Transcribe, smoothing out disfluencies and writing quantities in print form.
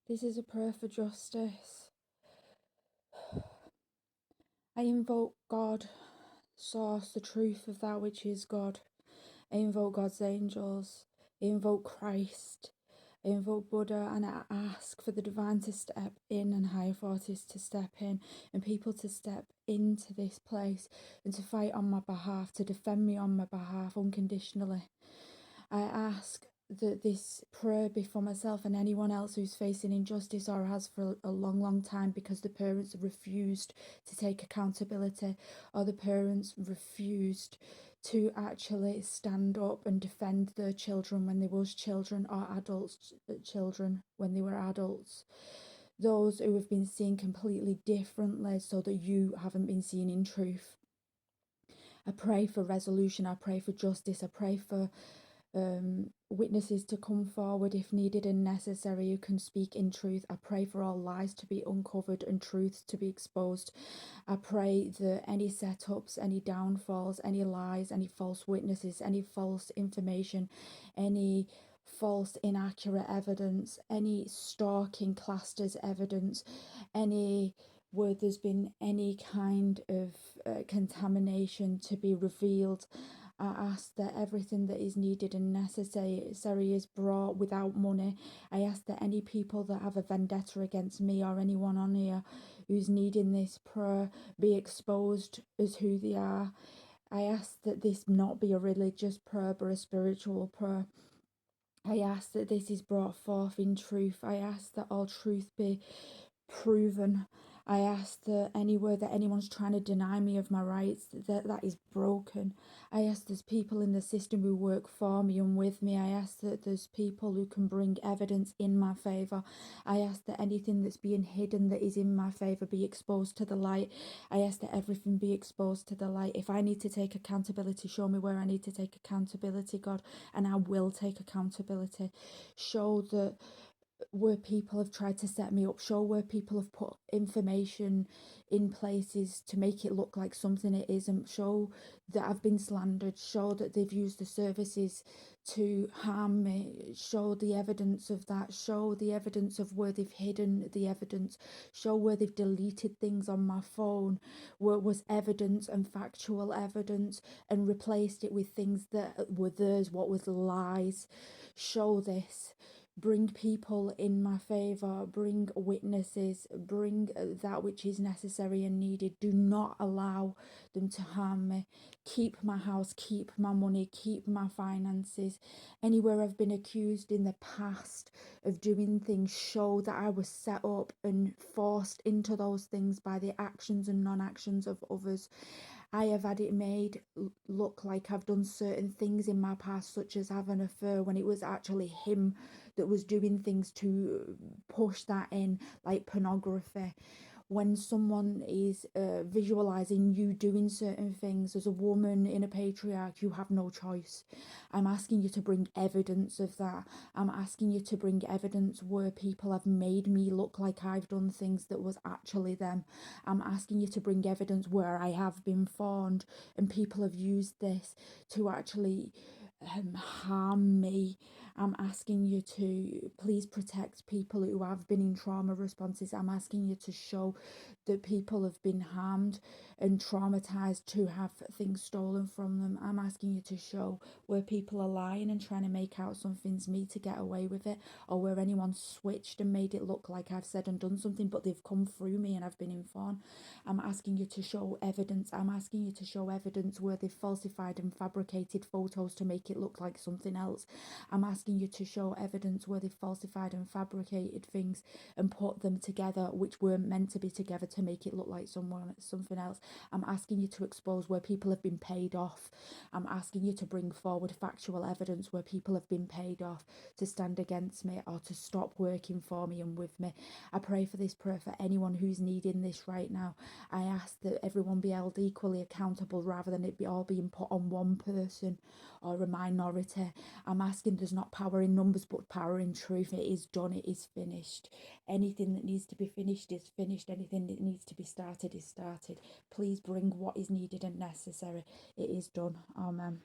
This is a prayer for justice. I invoke God, source, the truth of that which is God. I invoke God's angels. I invoke Christ. I invoke Buddha, and I ask for the divine to step in and higher authorities to step in and people to step into this place and to fight on my behalf, to defend me on my behalf unconditionally. I ask that this prayer be for myself and anyone else who's facing injustice or has for a long, long time because the parents refused to take accountability or the parents refused to actually stand up and defend their children when they was children or adults children when they were adults. Those who have been seen completely differently so that you haven't been seen in truth. I pray for resolution, I pray for justice, I pray for witnesses to come forward if needed and necessary who can speak in truth. I pray for all lies to be uncovered and truths to be exposed. I pray that any setups, any downfalls, any lies, any false witnesses, any false information, any false inaccurate evidence, any stalking classed as evidence, any where there's been any kind of contamination to be revealed. I ask that everything that is needed and necessary is brought without money. I ask that any people that have a vendetta against me or anyone on here who's needing this prayer be exposed as who they are. I ask that this not be a religious prayer but a spiritual prayer. I ask that this is brought forth in truth. I ask that all truth be proven. I ask that anywhere that anyone's trying to deny me of my rights, that is broken. I ask there's people in the system who work for me and with me. I ask that there's people who can bring evidence in my favour. I ask that anything that's being hidden that is in my favour be exposed to the light. I ask that everything be exposed to the light. If I need to take accountability, show me where I need to take accountability, God, and I will take accountability. Show that where people have tried to set me up, show where people have put information in places to make it look like something it isn't, show that I've been slandered, show that they've used the services to harm me, show the evidence of that, show the evidence of where they've hidden the evidence, show where they've deleted things on my phone, where it was evidence and factual evidence and replaced it with things that were theirs, what was lies. Show this. Bring people in my favour, bring witnesses, bring that which is necessary and needed. Do not allow them to harm me. Keep my house, keep my money, keep my finances. Anywhere I've been accused in the past of doing things, show that I was set up and forced into those things by the actions and non-actions of others. I have had it made look like I've done certain things in my past, such as have an affair, when it was actually him that was doing things to push that in, like pornography. When someone is visualizing you doing certain things as a woman in a patriarch, you have no choice. I'm asking you to bring evidence of that. I'm asking you to bring evidence where people have made me look like I've done things that was actually them. I'm asking you to bring evidence where I have been fawned and people have used this to actually harm me. I'm asking you to please protect people who have been in trauma responses. I'm asking you to show that people have been harmed and traumatized to have things stolen from them. I'm asking you to show where people are lying and trying to make out something's me to get away with it, or where anyone switched and made it look like I've said and done something but they've come through me and I've been informed. I'm asking you to show evidence. I'm asking you to show evidence where they've falsified and fabricated photos to make it look like something else. I'm asking you to show evidence where they've falsified and fabricated things and put them together which weren't meant to be together to make it look like something else. I'm asking you to expose where people have been paid off. I'm asking you to bring forward factual evidence where people have been paid off to stand against me or to stop working for me and with me. I pray for this prayer for anyone who's needing this right now. I ask that everyone be held equally accountable rather than it be all being put on one person or a minority. I'm asking there's not power in numbers but power in truth. It is done, it is finished. Anything that needs to be finished is finished. Anything that needs to be started is started. Please bring what is needed and necessary. It is done. Amen.